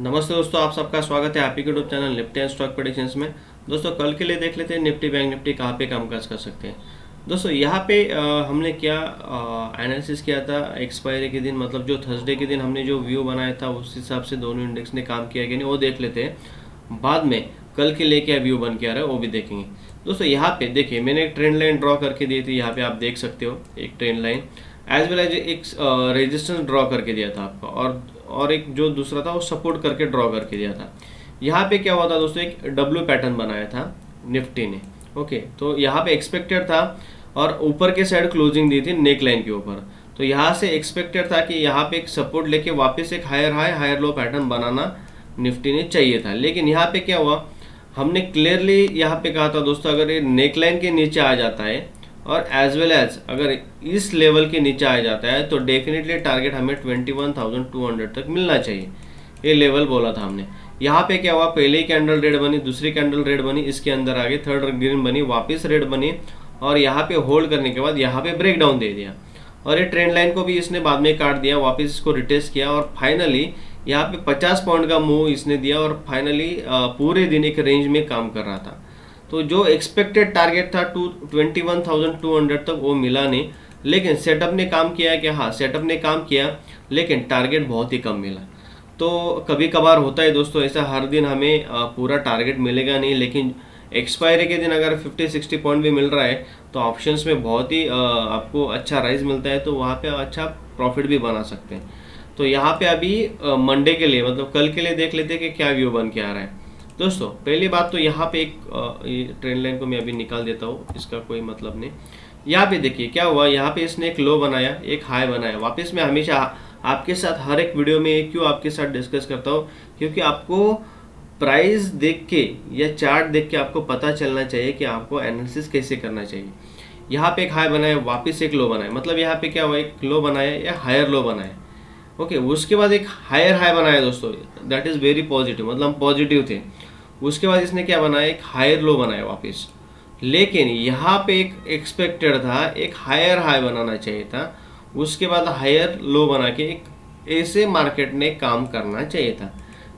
नमस्ते दोस्तों, आप सबका स्वागत है आप ही के YouTube channel Nifty and stock predictions में। दोस्तों कल के लिए देख लेते हैं निफ्टी बैंक निफ्टी कहाँ पे कामकाज कर सकते हैं। दोस्तों यहाँ पे हमने क्या एनालिसिस किया था एक्सपायरी के दिन, मतलब जो थर्सडे के दिन हमने जो व्यू बनाया था उस हिसाब से दोनों इंडेक्स ने काम किया कि नहीं वो देख लेते हैं। बाद में कल के लिए क्या व्यू बन के आ रहा है वो भी देखेंगे। दोस्तों यहाँ पे देखिए मैंने एक ट्रेंड लाइन ड्रॉ करके दी थी, यहाँ पे आप देख सकते हो एक trend line as well as एक रेजिस्टेंस ड्रॉ करके दिया था आपका, और एक जो दूसरा था वो सपोर्ट करके ड्रॉ करके दिया था। यहाँ पे क्या हुआ था दोस्तों, एक डब्ल्यू पैटर्न बनाया था निफ्टी ने। ओके, तो यहाँ पे एक्सपेक्टेड था और ऊपर के साइड क्लोजिंग दी थी नेक लाइन के ऊपर। तो यहाँ से एक्सपेक्टेड था कि यहाँ पे एक सपोर्ट लेके वापस एक higher high higher low pattern बनाना निफ्टी ने चाहिए था। लेकिन यहाँ पे क्या हुआ, हमने क्लियरली यहाँ पे कहा था दोस्तों अगर ये नेक लाइन के नीचे आ जाता है और एज वेल एज अगर इस लेवल के नीचे आ जाता है तो डेफिनेटली टारगेट हमें 21,200 तक मिलना चाहिए, ये लेवल बोला था हमने। यहाँ पे क्या हुआ, पहले ही कैंडल रेड बनी, दूसरी कैंडल रेड बनी, इसके अंदर आगे थर्ड ग्रीन बनी, वापस रेड बनी और यहाँ पे होल्ड करने के बाद यहाँ पे ब्रेक डाउन दे दिया और ये ट्रेंड लाइन को भी इसने बाद में काट दिया, वापस इसको रिटेस्ट किया और फाइनली यहाँ पे 50 पॉइंट का मूव इसने दिया और फाइनली पूरे दिन एक रेंज में काम कर रहा था। तो जो एक्सपेक्टेड टारगेट था 21,200 तक वो मिला नहीं, लेकिन सेटअप ने काम किया कि हाँ सेटअप ने काम किया, लेकिन टारगेट बहुत ही कम मिला। तो कभी कभार होता है दोस्तों ऐसा, हर दिन हमें पूरा टारगेट मिलेगा नहीं, लेकिन एक्सपायरी के दिन अगर 50-60 पॉइंट भी मिल रहा है तो ऑप्शंस में बहुत ही आपको अच्छा राइज मिलता है, तो वहाँ पे अच्छा प्रॉफिट भी बना सकते हैं। तो यहाँ पे अभी मंडे के लिए मतलब कल के लिए देख लेते हैं कि क्या व्यू बन के आ रहा है। दोस्तों पहली बात तो यहाँ पे एक ट्रेंड लाइन को मैं अभी निकाल देता हूँ, इसका कोई मतलब नहीं। यहाँ पे देखिए क्या हुआ, यहाँ पे इसने एक लो बनाया एक हाई बनाया। वापस मैं हमेशा आपके साथ हर एक वीडियो में क्यों आपके साथ डिस्कस करता हूँ, क्योंकि आपको प्राइस देख के या चार्ट देख के आपको पता चलना चाहिए कि आपको एनालिसिस कैसे करना चाहिए। यहाँ पे एक हाई बनाया वापस एक लो बनाया, मतलब यहाँ पे क्या हुआ, एक लो बनाया या हायर लो बनाया। ओके, उसके बाद एक हायर हाई बनाया दोस्तों, दैट इज़ वेरी पॉजिटिव, मतलब पॉजिटिव थे। उसके बाद इसने क्या बनाया, एक हायर लो बनाया वापस। लेकिन यहाँ पे एक एक्सपेक्टेड था एक हायर हाई बनाना चाहिए था, उसके बाद हायर लो बना के एक ऐसे मार्केट ने काम करना चाहिए था।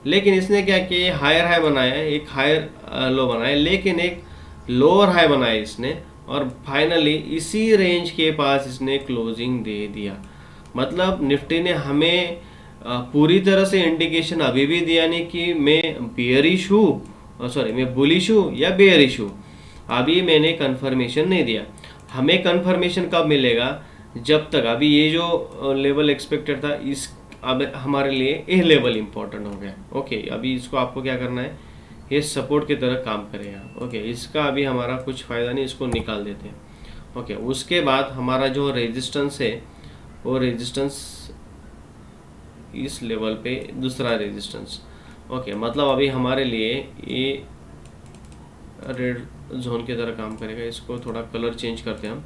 लेकिन इसने क्या किया, हायर हाई बनाया एक हायर लो बनाया, लेकिन एक लोअर हाई बनाया इसने और फाइनली इसी रेंज के पास इसने क्लोजिंग दे दिया। मतलब निफ्टी ने हमें पूरी तरह से इंडिकेशन अभी भी दिया नहीं कि मैं बेयरिश हूँ, सॉरी मैं बुलिश हूँ या बेयरिश हूँ, अभी मैंने कंफर्मेशन नहीं दिया। हमें कंफर्मेशन कब मिलेगा, जब तक अभी ये जो लेवल एक्सपेक्टेड था इस अब हमारे लिए ये लेवल इंपॉर्टेंट हो गया। ओके, अभी इसको आपको क्या करना है, ये सपोर्ट की तरह काम करेगा। ओके, इसका अभी हमारा कुछ फ़ायदा नहीं, इसको निकाल देते हैं। ओके, उसके बाद हमारा जो रेजिस्टेंस है वो रेजिस्टेंस इस लेवल पे दूसरा रेजिस्टेंस। ओके, मतलब अभी हमारे लिए ये रेड जोन की तरह काम करेगा। इसको थोड़ा कलर चेंज करते हैं हम।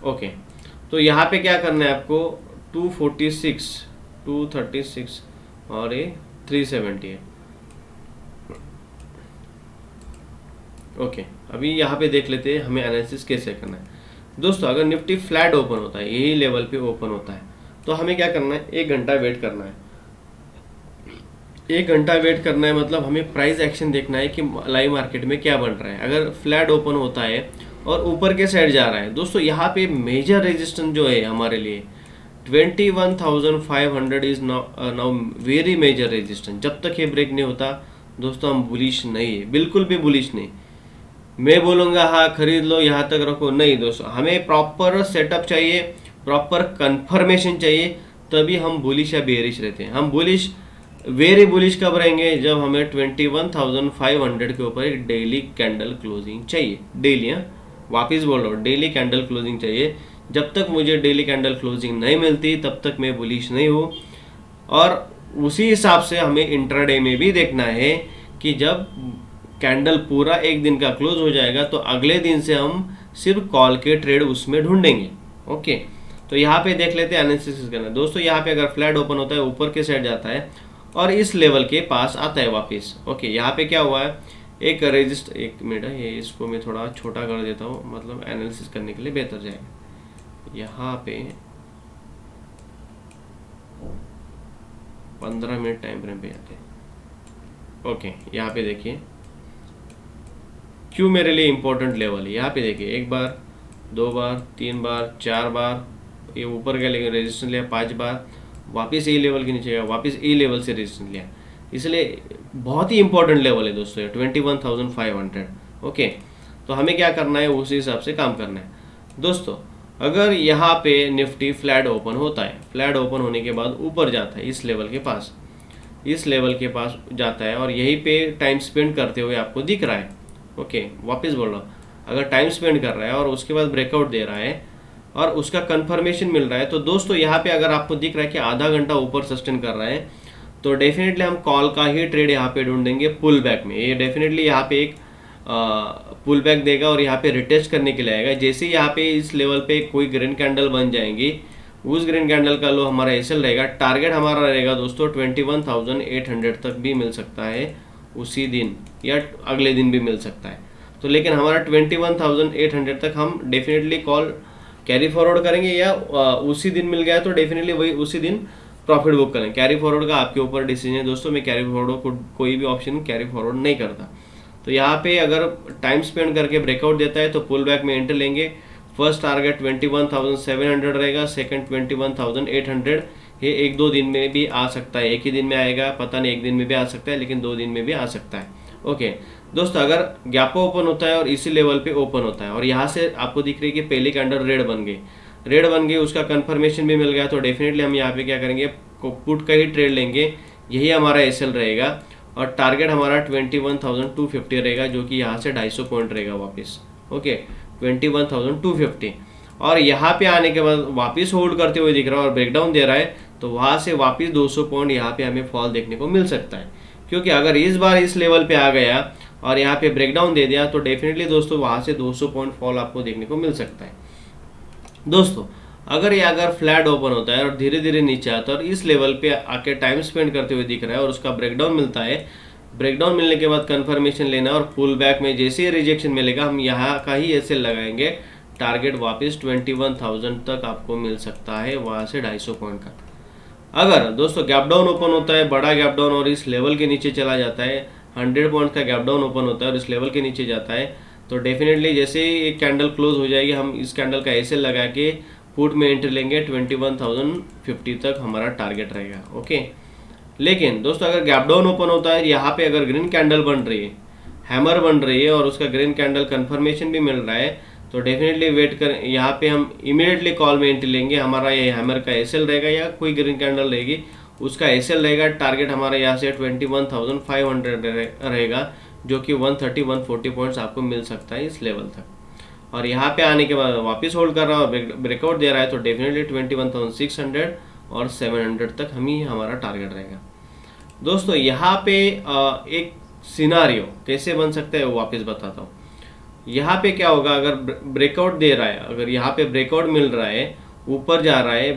ओके, तो यहाँ पे क्या करना है आपको, 246 236 और ये 370 है। ओके, अभी यहाँ पे देख लेते हैं हमें एनालिसिस कैसे करना है। दोस्तों अगर निफ्टी फ्लैट ओपन होता है, यही लेवल पे ओपन होता है, तो हमें क्या करना है, 1 घंटा वेट करना है। 1 घंटा वेट करना है मतलब हमें प्राइस एक्शन देखना है कि लाइव मार्केट में क्या बन रहा है। अगर फ्लैट ओपन होता है और ऊपर के साइड जा रहा है दोस्तों, यहाँ पे मेजर रेजिस्टेंस जो है हमारे लिए 21,500 is now very major resistance. जब तक ये ब्रेक नहीं होता दोस्तों हम बुलिश नहीं है, बिल्कुल भी बुलिश नहीं। मैं बोलूँगा हाँ खरीद लो यहाँ तक रखो, नहीं दोस्तों, हमें प्रॉपर सेटअप चाहिए, प्रॉपर कंफर्मेशन चाहिए, तभी हम बुलिश या बेरिश रहते हैं। हम बुलिश वेरी बुलिश कब रहेंगे, जब हमें 21,500 के ऊपर एक डेली कैंडल क्लोजिंग चाहिए। डेली, हाँ वापिस बोल रहा हूँ, डेली कैंडल क्लोजिंग चाहिए। जब तक मुझे डेली कैंडल क्लोजिंग नहीं मिलती तब तक मैं बुलिश नहीं हूँ। और उसी हिसाब से हमें इंट्राडे में भी देखना है कि जब कैंडल पूरा एक दिन का क्लोज हो जाएगा तो अगले दिन से हम सिर्फ कॉल के ट्रेड उसमें ढूंढेंगे। ओके, तो यहाँ पे देख लेते हैं एनालिसिस करना है। दोस्तों यहाँ पे अगर फ्लैट ओपन होता है, ऊपर के साइड जाता है और इस लेवल के पास आता है वापस। ओके, यहाँ पे क्या हुआ है, एक रजिस्टर, एक मिनट है, ये इसको मैं थोड़ा छोटा कर देता हूँ, मतलब एनालिसिस करने के लिए बेहतर जाएगा। यहाँ पे 15 मिनट टाइम फ्रेम पे जाते हैं। ओके, यहाँ पे देखिए क्यों मेरे लिए इंपॉर्टेंट लेवल है। यहाँ पे देखिए 1 बार, 2 बार, 3 बार, 4 बार, ये ऊपर गया लेकिन रेजिस्टेंस लिया 5 बार, वापस ए लेवल के नीचे गया, वापस ए लेवल से रेजिस्टेंस लिया। इसलिए बहुत ही इंपॉर्टेंट लेवल है दोस्तों, 21,500। ओके, तो हमें क्या करना है, उसी हिसाब से काम करना है दोस्तों। अगर यहाँ पे निफ्टी फ्लैट ओपन होता है, फ्लैट ओपन होने के बाद ऊपर जाता है इस लेवल के पास, इस लेवल के पास जाता है और यहीं पे टाइम स्पेंड करते हुए आपको दिख रहा है। ओके, वापस बोल रहा हूँ, अगर टाइम स्पेंड कर रहा है और उसके बाद ब्रेकआउट दे रहा है और उसका कंफर्मेशन मिल रहा है, तो दोस्तों यहाँ पे अगर आपको दिख रहा है कि आधा घंटा ऊपर सस्टेन कर रहा है, तो डेफिनेटली हम कॉल का ही ट्रेड यहाँ पे ढूंढेंगे पुल बैक में। ये डेफिनेटली यहाँ पे एक पुल बैक देगा और यहाँ पे रिटेस्ट करने के लिए आएगा। जैसे यहाँ पे इस लेवल पे कोई ग्रीन कैंडल बन जाएंगी, उस ग्रीन कैंडल का लो हमारा एसएल रहेगा। टारगेट हमारा रहेगा दोस्तों 21,800 तक भी मिल सकता है उसी दिन या अगले दिन भी मिल सकता है। तो लेकिन हमारा 21,800 तक हम डेफिनेटली कॉल कैरी फॉरवर्ड करेंगे या उसी दिन मिल गया तो डेफिनेटली वही उसी दिन प्रॉफिट बुक करें। कैरी फॉरवर्ड का आपके ऊपर डिसीजन है दोस्तों, मैं कैरी फॉरवर्ड कोई भी ऑप्शन कैरी फॉरवर्ड नहीं करता। तो यहाँ पे अगर टाइम स्पेंड करके ब्रेकआउट देता है तो पुल बैक में एंटर लेंगे। फर्स्ट टारगेट 21,700 रहेगा, सेकंड 21,800। ये 1-2 दिन में भी आ सकता है, एक ही दिन में आएगा पता नहीं, एक दिन में भी आ सकता है लेकिन 2 दिन में भी आ सकता है। ओके दोस्तों, अगर गैप ओपन होता है और इसी लेवल पे ओपन होता है और यहाँ से आपको दिख रही है कि पहली कैंडल रेड बन गई, उसका कंफर्मेशन भी मिल गया, तो डेफिनेटली हम यहाँ पे क्या करेंगे, पुट का ही ट्रेड लेंगे। यही हमारा एसएल रहेगा और टारगेट हमारा 21,250 रहेगा, जो कि यहाँ से 250 पॉइंट रहेगा वापस। ओके, 21,250। और यहाँ पे आने के बाद वापस होल्ड करते हुए दिख रहा है और ब्रेकडाउन दे रहा है, तो वहाँ से वापस 200 पॉइंट यहाँ पे हमें फॉल देखने को मिल सकता है। क्योंकि अगर इस बार इस लेवल पे आ गया और यहाँ पे ब्रेकडाउन दे दिया तो डेफिनेटली दोस्तों वहाँ से 200 पॉइंट फॉल आपको देखने को मिल सकता है। दोस्तों अगर फ्लैट ओपन होता है और धीरे धीरे नीचे आता है और इस लेवल पे आके टाइम स्पेंड करते हुए दिख रहा है और उसका ब्रेकडाउन मिलता है, ब्रेकडाउन मिलने के बाद कंफर्मेशन लेना और पुल बैक में जैसे ही रिजेक्शन मिलेगा हम यहाँ का ही एसएल लगाएंगे। टारगेट वापस 21,000 तक आपको मिल सकता है, वहाँ से 250 पॉइंट का। अगर दोस्तों गैप डाउन ओपन होता है, बड़ा गैप डाउन, और इस लेवल के नीचे चला जाता है, 100 पॉइंट का गैप डाउन ओपन होता है और इस लेवल के नीचे जाता है, तो डेफिनेटली जैसे ही एक कैंडल क्लोज हो जाएगी हम इस कैंडल का एसएल लगा के पुट में एंट्री लेंगे। 21,050 तक हमारा टारगेट रहेगा। ओके, लेकिन दोस्तों अगर गैप डाउन ओपन होता है, यहाँ पे अगर ग्रीन कैंडल बन रही है, हैमर बन रही है और उसका ग्रीन कैंडल कंफर्मेशन भी मिल रहा है, तो डेफिनेटली वेट कर, यहाँ पे हम इमीडिएटली कॉल में एंट्री लेंगे। हमारा ये हैमर का एसएल रहेगा या कोई ग्रीन कैंडल रहेगी उसका एसएल रहेगा। टारगेट हमारा यहाँ से 21,500 रहेगा, जो कि 130-140 पॉइंट्स आपको मिल सकता है इस लेवल तक। और यहाँ पे आने के बाद वापस होल्ड कर रहा है और ब्रेकआउट दे रहा है, तो डेफिनेटली 21,600 और 700 तक हम ही हमारा टारगेट रहेगा। दोस्तों यहाँ पे एक सिनारियो कैसे बन सकता है वो वापस बताता हूँ। यहाँ पे क्या होगा, अगर ब्रेकआउट दे रहा है, अगर यहाँ पे ब्रेकआउट मिल रहा है, ऊपर जा रहा है,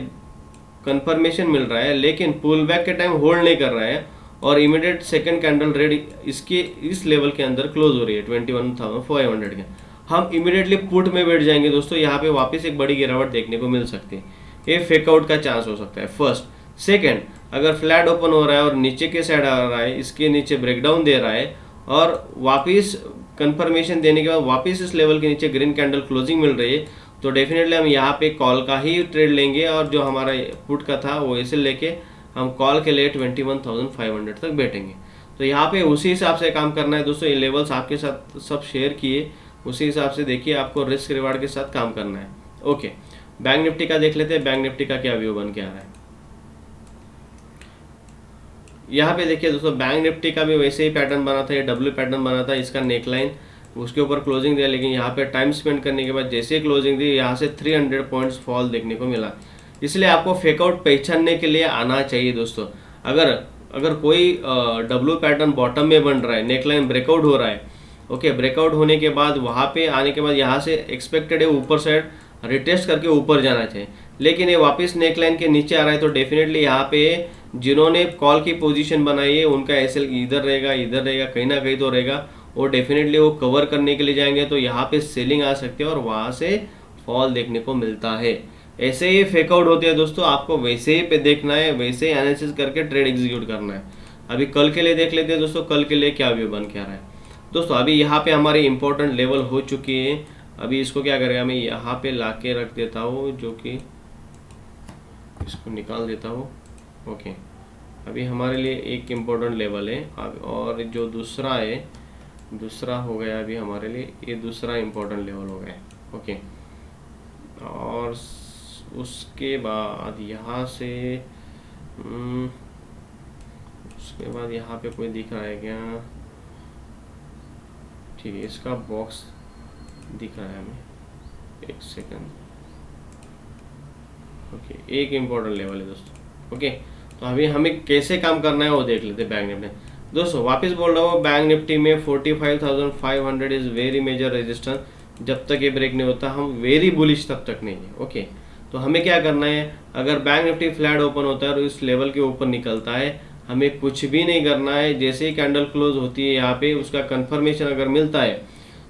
कंफर्मेशन मिल रहा है, लेकिन पुल बैक के टाइम होल्ड नहीं कर रहा है और इमीडिएट सेकंड कैंडल रेड इसके इस लेवल के अंदर क्लोज हो रही है 21,500 के, हम इमीडिएटली पुट में बैठ जाएंगे। दोस्तों यहाँ पे वापस एक बड़ी गिरावट देखने को मिल सकती है, ये फेकआउट का चांस हो सकता है। फर्स्ट। सेकंड, अगर फ्लैट ओपन हो रहा है और नीचे के साइड आ रहा है, इसके नीचे ब्रेकडाउन दे रहा है और वापस कंफर्मेशन देने के बाद वापस इस लेवल के नीचे ग्रीन कैंडल क्लोजिंग मिल रही है, तो डेफिनेटली हम यहाँ पे कॉल का ही ट्रेड लेंगे और जो हमारा पुट का था वो ऐसे लेके हम कॉल के लिए 21,500 तक बैठेंगे। तो यहाँ पे उसी हिसाब से काम करना है दोस्तों। ये लेवल्स आपके साथ सब शेयर किए, उसी हिसाब से देखिए, आपको रिस्क रिवार्ड के साथ काम करना है। ओके, बैंक निफ्टी का देख लेते हैं, बैंक निफ्टी का क्या व्यू बन के आ रहा है। यहाँ पे देखिए दोस्तों, बैंक निफ्टी का भी वैसे ही पैटर्न बना था, ये डब्ल्यू पैटर्न बना था, इसका नेकलाइन उसके ऊपर क्लोजिंग दिया, लेकिन यहाँ पे टाइम स्पेंड करने के बाद जैसे ही क्लोजिंग दी, यहाँ से 300 पॉइंट्स फॉल देखने को मिला। इसलिए आपको फेकआउट पहचानने के लिए आना चाहिए दोस्तों। अगर कोई डब्ल्यू पैटर्न बॉटम में बन रहा है, नेकलाइन ब्रेकआउट हो रहा है, ओके, ब्रेकआउट होने के बाद वहाँ पे आने के बाद यहाँ से एक्सपेक्टेड है ऊपर साइड रिटेस्ट करके ऊपर जाना चाहिए, लेकिन ये वापस नेकलाइन के नीचे आ रहा है, तो डेफिनेटली यहाँ पे जिन्होंने कॉल की पोजीशन बनाई है उनका एसएल इधर रहेगा, कहीं ना कहीं तो रहेगा, और डेफिनेटली वो कवर करने के लिए जाएंगे, तो यहाँ पे सेलिंग आ सकती है और वहाँ से फॉल देखने को मिलता है। ऐसे ही फेकआउट होती है दोस्तों, आपको वैसे ही पे देखना है, वैसे ही एनालिसिस करके ट्रेड एग्जीक्यूट करना है। अभी कल के लिए देख लेते हैं दोस्तों, कल के लिए क्या व्यू बन के आ रहा है। दोस्तों अभी यहाँ पे हमारी इंपॉर्टेंट लेवल हो चुकी है। अभी इसको क्या करेगा, मैं यहाँ पे ला के रख देता हूँ, जो कि इसको निकाल देता हूँ। ओके, अभी हमारे लिए एक इम्पोर्टेंट लेवल है, और जो दूसरा है, दूसरा हो गया अभी हमारे लिए, ये दूसरा इम्पोर्टेंट लेवल हो गया। ओके, और उसके बाद यहाँ से उसके बाद यहाँ पे कोई दिख रहा है क्या? ठीक है, इसका बॉक्स दिख रहा है हमें, एक सेकंड। ओके, एक इम्पोर्टेंट लेवल है दोस्तों। ओके, तो अभी हमें कैसे काम करना है वो देख लेते हैं बैंक निफ्टी। दोस्तों वापस बोल रहा हूँ, बैंक निफ्टी में 45,500 इज वेरी मेजर रेजिस्टेंस। जब तक ये ब्रेक नहीं होता हम वेरी बुलिश तब तक नहीं है। ओके, तो हमें क्या करना है, अगर बैंक निफ्टी फ्लैट ओपन होता है और इस लेवल के ऊपर निकलता है, हमें कुछ भी नहीं करना है। जैसे ही कैंडल क्लोज होती है यहाँ पे, उसका कंफर्मेशन अगर मिलता है,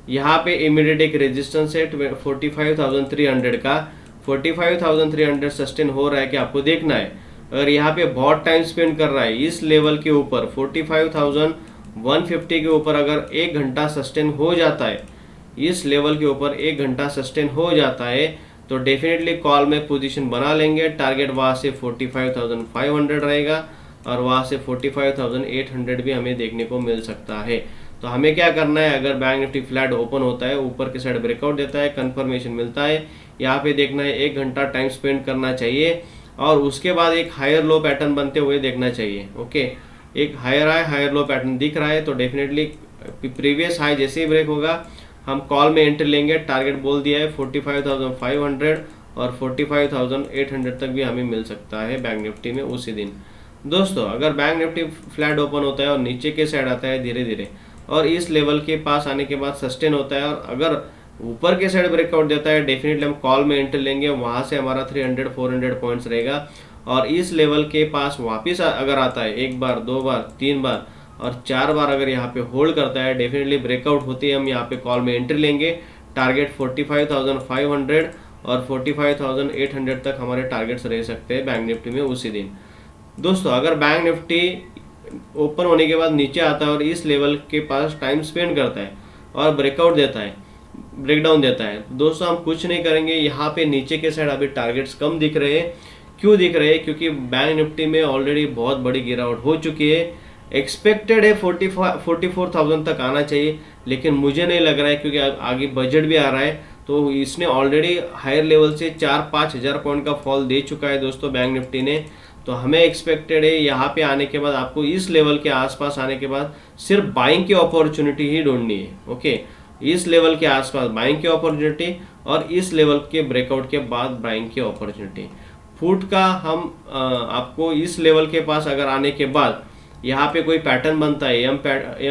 यहाँ पे इमीडिएट एक रेजिस्टेंस है 45,300 का। 45,300 सस्टेन हो रहा है कि आपको देखना है। अगर यहाँ पे बहुत टाइम स्पेंड कर रहा है इस लेवल के ऊपर, 45,150 के ऊपर अगर 1 घंटा सस्टेन हो जाता है, इस लेवल के ऊपर 1 घंटा सस्टेन हो जाता है, तो डेफिनेटली कॉल में पोजीशन बना लेंगे। टारगेट वहाँ से 45,500 रहेगा, और वहाँ से 45,800 भी हमें देखने को मिल सकता है। तो हमें क्या करना है, अगर बैंक निफ्टी फ्लैट ओपन होता है, ऊपर के साइड ब्रेकआउट देता है, कंफर्मेशन मिलता है, यहाँ पे देखना है 1 घंटा टाइम स्पेंड करना चाहिए, और उसके बाद एक हायर लो पैटर्न बनते हुए देखना चाहिए। ओके, एक higher high higher low pattern दिख रहा है, तो डेफिनेटली प्रीवियस हाई जैसे ही ब्रेक होगा हम कॉल में एंट्री लेंगे। टारगेट बोल दिया है 45,500, और 45,800 तक भी हमें मिल सकता है बैंक निफ्टी में उसी दिन। दोस्तों अगर बैंक निफ्टी फ्लैट ओपन होता है और नीचे के साइड आता है धीरे धीरे, और इस लेवल के पास आने के बाद सस्टेन होता है, और अगर ऊपर के साइड ब्रेकआउट देता है, डेफिनेटली हम कॉल में एंट्री लेंगे। वहाँ से हमारा 300-400 पॉइंट्स रहेगा, और इस लेवल के पास वापस अगर आता है 1 बार 2 बार 3 बार और 4 बार अगर यहाँ पे होल्ड करता है, डेफिनेटली ब्रेकआउट होती है, हम यहाँ पे कॉल में एंट्री लेंगे। टारगेट 45,500 और 45,800 तक हमारे टारगेट्स रह सकते हैं बैंक निफ्टी में उसी दिन। दोस्तों अगर बैंक निफ्टी ओपन होने के बाद नीचे आता है और इस लेवल के पास टाइम स्पेंड करता है और ब्रेकआउट देता है, ब्रेकडाउन देता है, दोस्तों हम कुछ नहीं करेंगे। यहाँ पे नीचे के साइड अभी टारगेट्स कम दिख रहे हैं। क्यों दिख रहे हैं? क्योंकि बैंक निफ्टी में ऑलरेडी बहुत बड़ी गिरावट हो चुकी है। एक्सपेक्टेड है 44,000 तक आना चाहिए, लेकिन मुझे नहीं लग रहा है, क्योंकि आगे बजट भी आ रहा है, तो इसने ऑलरेडी हायर लेवल से 4-5 हज़ार पॉइंट का फॉल दे चुका है दोस्तों बैंक निफ्टी ने। तो हमें एक्सपेक्टेड है यहाँ पे आने के बाद, आपको इस लेवल के आसपास आने के बाद सिर्फ बाइंग की अपॉर्चुनिटी ही ढूंढनी है। ओके, इस लेवल के आसपास बाइंग की अपॉर्चुनिटी, और इस लेवल के ब्रेकआउट के बाद बाइंग की अपॉर्चुनिटी। फुट का हम आपको इस लेवल के पास अगर आने के बाद यहाँ पे कोई पैटर्न बनता है, एम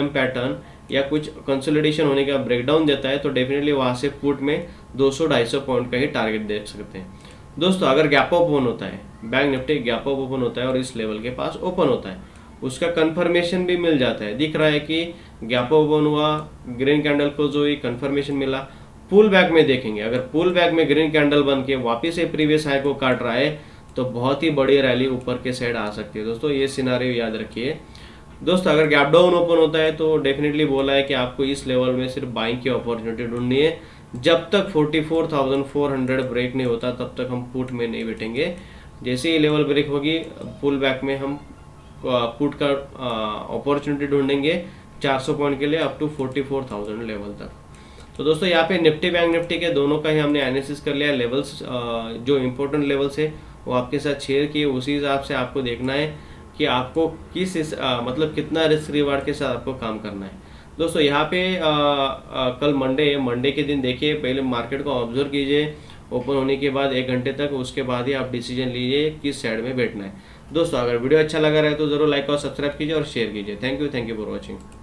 पैटर्न या कुछ कंसोलिडेशन होने का ब्रेकडाउन देता है, तो डेफिनेटली वहाँ से फुट में 200-250 पॉइंट का ही टारगेट देख सकते हैं। दोस्तों अगर गैप अप ओपन होता है, bank Nifty gap up open होता है और इस लेवल के पास ओपन होता है, उसका कंफर्मेशन भी मिल जाता है, दिख रहा है कि गैप ओपन हुआ, ग्रीन कैंडल क्लोज हुई, कंफर्मेशन मिला। पुल बैक में देखेंगे, अगर पुल बैक में ग्रीन कैंडल बन के वापिस से प्रीवियस हाई को काट रहा है, तो बहुत ही बड़ी रैली ऊपर के साइड आ सकती है। दोस्तों ये सिनारियो याद रखिए। दोस्तों अगर गैप डाउन ओपन होता है, तो डेफिनेटली बोला है कि आपको इस लेवल में सिर्फ बाइंग की अपॉर्चुनिटी ढूंढनी है। जब तक 44,400 ब्रेक नहीं होता, तब तक हम पुट में नहीं बैठेंगे। जैसे ही लेवल ब्रेक होगी, पुल बैक में हम पुट का अपॉर्चुनिटी ढूंढेंगे 400 पॉइंट के लिए अप टू 44,000 लेवल तक। तो दोस्तों यहाँ पे निफ्टी बैंक निफ्टी के दोनों का ही हमने एनालिसिस कर लिया। लेवल्स जो इम्पोर्टेंट लेवल्स है वो आपके साथ शेयर किए। उसी हिसाब से आपको देखना है कि आपको किस मतलब कितना रिस्क रिवार्ड के साथ आपको काम करना है। दोस्तों यहाँ पे कल मंडे के दिन देखिए, पहले मार्केट को ऑब्जर्व कीजिए ओपन होने के बाद 1 घंटे तक, उसके बाद ही आप डिसीजन लीजिए किस साइड में बैठना है। दोस्तों अगर वीडियो अच्छा लगा रहा है तो जरूर लाइक और सब्सक्राइब कीजिए और शेयर कीजिए। Thank you for watching.